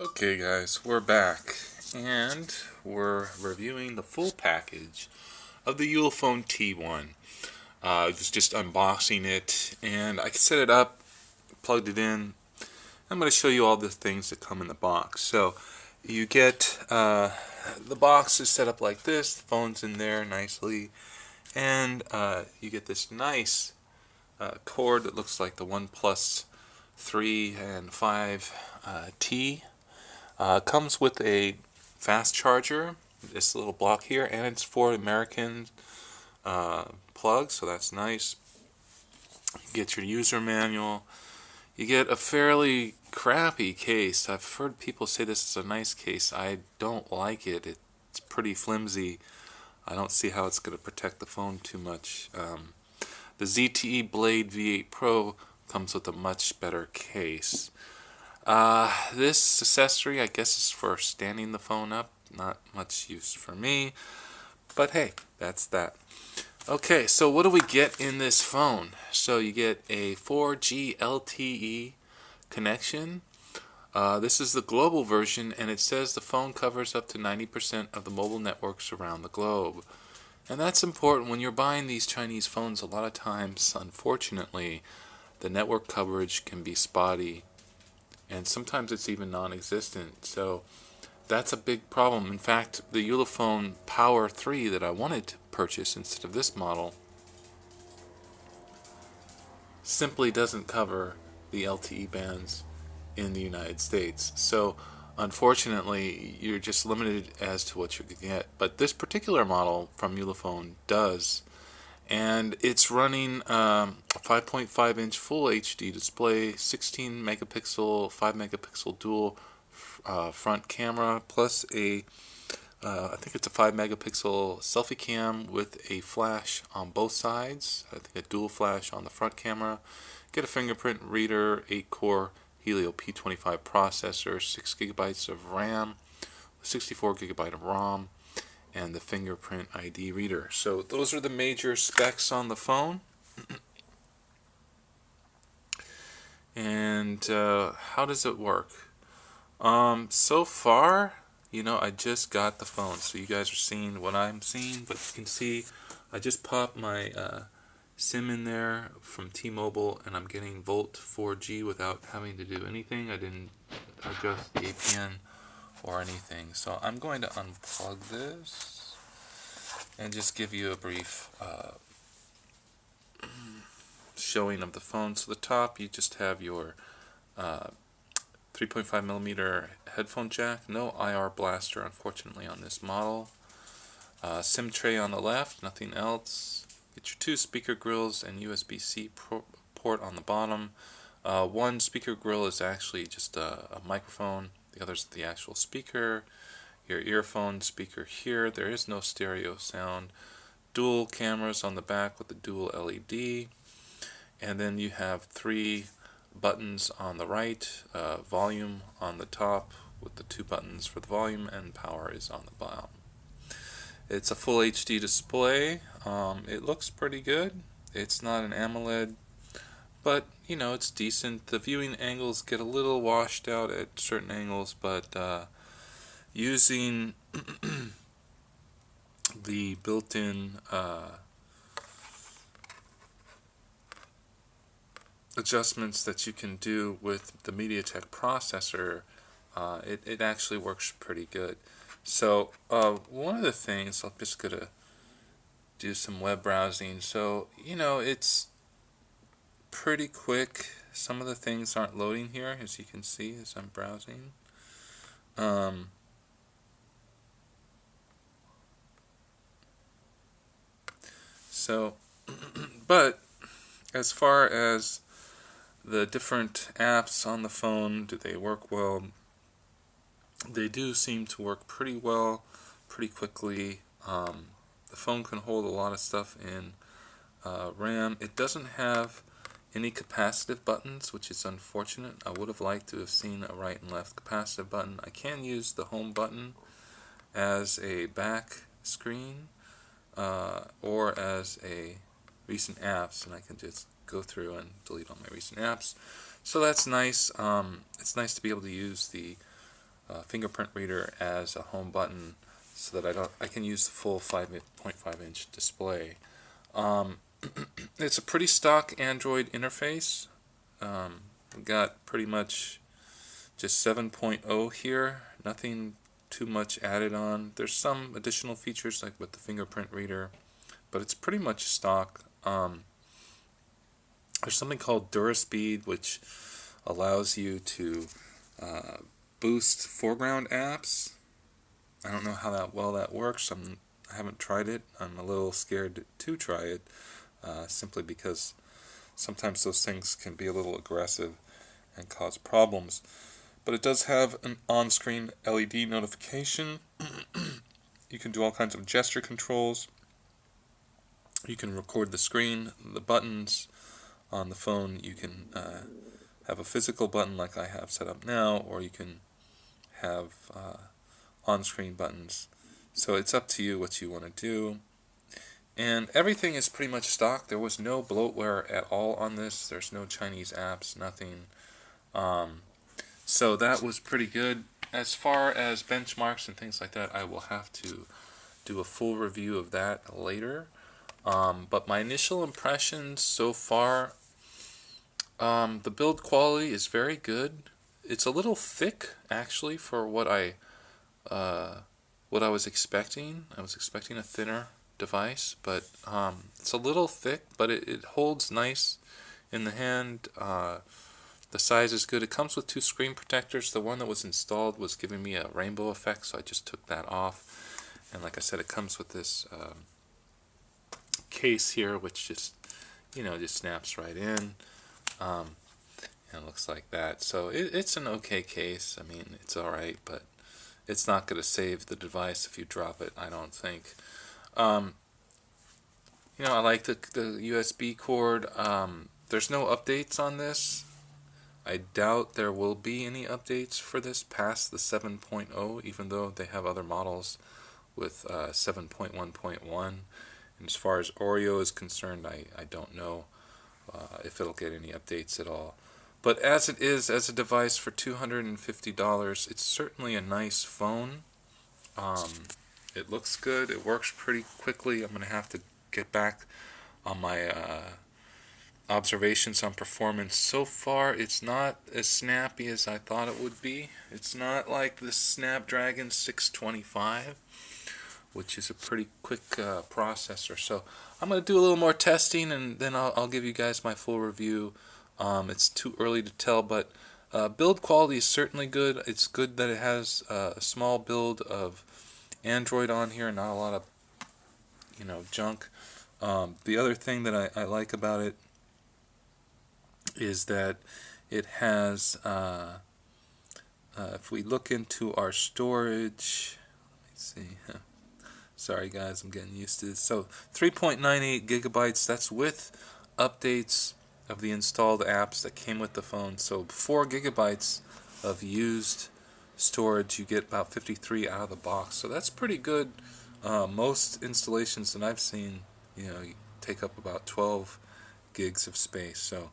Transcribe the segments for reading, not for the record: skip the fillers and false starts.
Okay guys, we're back and we're reviewing the full package of the Ulefone T1. I was just unboxing it and I set it up, plugged it in. I'm going to show you all the things that come in the box. So you get the box is set up like this, the phone's in there nicely, and you get this nice cord that looks like the OnePlus 3 and 5 T. Comes with a fast charger, this little block here, and it's for American plugs, so that's nice. You get your user manual. You get a fairly crappy case. I've heard people say this is a nice case. I don't like it. It's pretty flimsy. I don't see how it's going to protect the phone too much. The ZTE Blade V8 Pro comes with a much better case. This accessory, I guess, is for standing the phone up. Not much use for me, but hey, that's that. Okay, so what do we get in this phone? So you get a 4G LTE connection. This is the global version, and it says the phone covers up to 90% of the mobile networks around the globe. And that's important when you're buying these Chinese phones. A lot of times, unfortunately, the network coverage can be spotty, and sometimes it's even non-existent. So that's a big problem. In fact, the Ulefone Power 3 that I wanted to purchase instead of this model simply doesn't cover the LTE bands in the United States. So unfortunately, you're just limited as to what you can get. But this particular model from Ulefone does, and it's running a 5.5-inch full HD display, 16 megapixel, 5 megapixel dual front camera, plus I think it's a 5 megapixel selfie cam with a flash on both sides. I think a dual flash on the front camera. Get a fingerprint reader, 8-core Helio P25 processor, 6 gigabytes of RAM, 64 gigabyte of ROM, and the fingerprint ID reader. So those are the major specs on the phone. And how does it work? So far, I just got the phone, so you guys are seeing what I'm seeing, but you can see I just popped my SIM in there from T-Mobile, and I'm getting Volt 4G without having to do anything. I didn't adjust the APN or anything. So I'm going to unplug this and just give you a brief showing of the phone. So the top, you just have your 3.5 millimeter headphone jack. No IR blaster, unfortunately, on this model. SIM tray on the left, nothing else. Get your 2 speaker grills and USB-C port on the bottom. One speaker grill is actually just a microphone. The other is the actual speaker. Your earphone speaker here. There is no stereo sound. Dual cameras on the back with the dual LED. And then you have 3 buttons on the right, volume on the top with the 2 buttons for the volume, and power is on the bottom. It's a full HD display. It looks pretty good. It's not an AMOLED, but it's decent. The viewing angles get a little washed out at certain angles, but using the built-in adjustments that you can do with the MediaTek processor, it actually works pretty good. So one of the things, I'm just going to do some web browsing. So it's pretty quick. Some of the things aren't loading here, as you can see as I'm browsing. So but as far as the different apps on the phone, do they work well? They do seem to work pretty well, pretty quickly. The phone can hold a lot of stuff in RAM. It doesn't have any capacitive buttons, which is unfortunate. I would have liked to have seen a right and left capacitive button. I can use the home button as a back screen or as a recent apps, and I can just go through and delete all my recent apps. So that's nice. It's nice to be able to use the fingerprint reader as a home button, so that I can use the full 5.5 inch display. Um, it's a pretty stock Android interface. We got pretty much just 7.0 here, nothing too much added on. There's some additional features like with the fingerprint reader, but it's pretty much stock. There's something called DuraSpeed, which allows you to boost foreground apps. I don't know how well that works. I haven't tried it. I'm a little scared to try it, simply because sometimes those things can be a little aggressive and cause problems. But it does have an on-screen LED notification. You can do all kinds of gesture controls. You can record the screen, the buttons on the phone. You can have a physical button like I have set up now, or you can have on-screen buttons. So it's up to you what you want to do. And everything is pretty much stock. There was no bloatware at all on this. There's no Chinese apps, nothing. So that was pretty good. As far as benchmarks and things like that, I will have to do a full review of that later. But my initial impressions so far, the build quality is very good. It's a little thick, actually, for what I was expecting. I was expecting a thinner device, but it's a little thick, but it holds nice in the hand. The size is good. It comes with 2 screen protectors. The one that was installed was giving me a rainbow effect, so I just took that off. And like I said, it comes with this case here, which just snaps right in. And it looks like that. So it's an okay case. I mean, it's alright, but it's not going to save the device if you drop it, I don't think. I like the USB cord. There's no updates on this. I doubt there will be any updates for this past the 7.0, even though they have other models with 7.1.1. And as far as Oreo is concerned, I don't know if it'll get any updates at all. But as it is, as a device for $250, it's certainly a nice phone. It looks good. It works pretty quickly. I'm going to have to get back on my observations on performance. So far, it's not as snappy as I thought it would be. It's not like the Snapdragon 625, which is a pretty quick processor. So I'm going to do a little more testing, and then I'll give you guys my full review. It's too early to tell, but build quality is certainly good. It's good that it has a small build of Android on here, not a lot of junk. The other thing that I like about it is that it has, if we look into our storage, let me see. Sorry guys, I'm getting used to this. So 3.98 gigabytes, that's with updates of the installed apps that came with the phone. So 4 gigabytes of used storage, you get about 53 out of the box. So that's pretty good. Most installations that I've seen, you take up about 12 gigs of space. So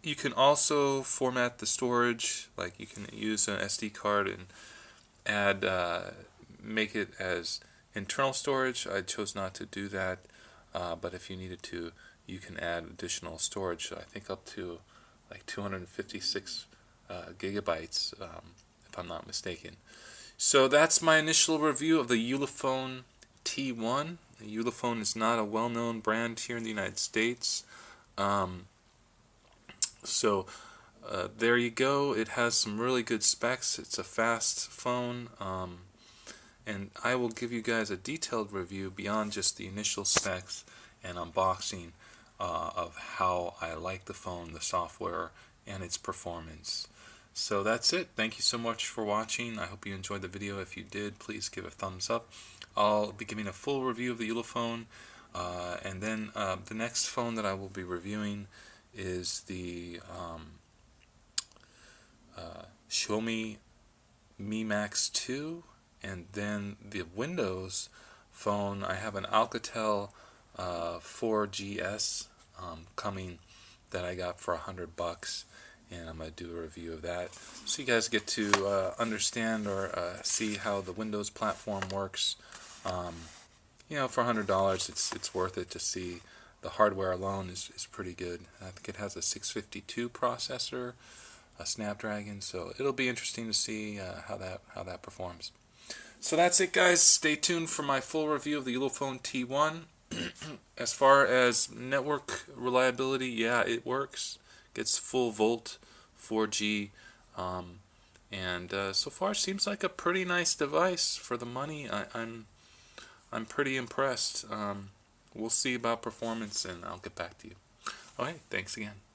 you can also format the storage, like you can use an SD card and add, make it as internal storage. I chose not to do that, but if you needed to, you can add additional storage, I think up to like 256 gigabytes, if I'm not mistaken. So that's my initial review of the Ulefone T1. Ulefone is not a well-known brand here in the United States. There you go. It has some really good specs. It's a fast phone, and I will give you guys a detailed review beyond just the initial specs and unboxing of how I like the phone, the software, and its performance. So that's it. Thank you so much for watching. I hope you enjoyed the video. If you did, please give a thumbs up. I'll be giving a full review of the Ulefone, and then the next phone that I will be reviewing is the Xiaomi Mi Max 2, and then the Windows phone. I have an Alcatel 4GS coming that I got for $100, and I'm going to do a review of that so you guys get to understand or see how the Windows platform works. For $100, it's worth it to see. The hardware alone is pretty good. I think it has a 652 processor, a Snapdragon, so it'll be interesting to see how that performs. So that's it, guys. Stay tuned for my full review of the Ulefone T1. As far as network reliability, yeah, it works. Gets full volt, 4G, and so far seems like a pretty nice device for the money. I'm pretty impressed. We'll see about performance, and I'll get back to you. Okay, thanks again.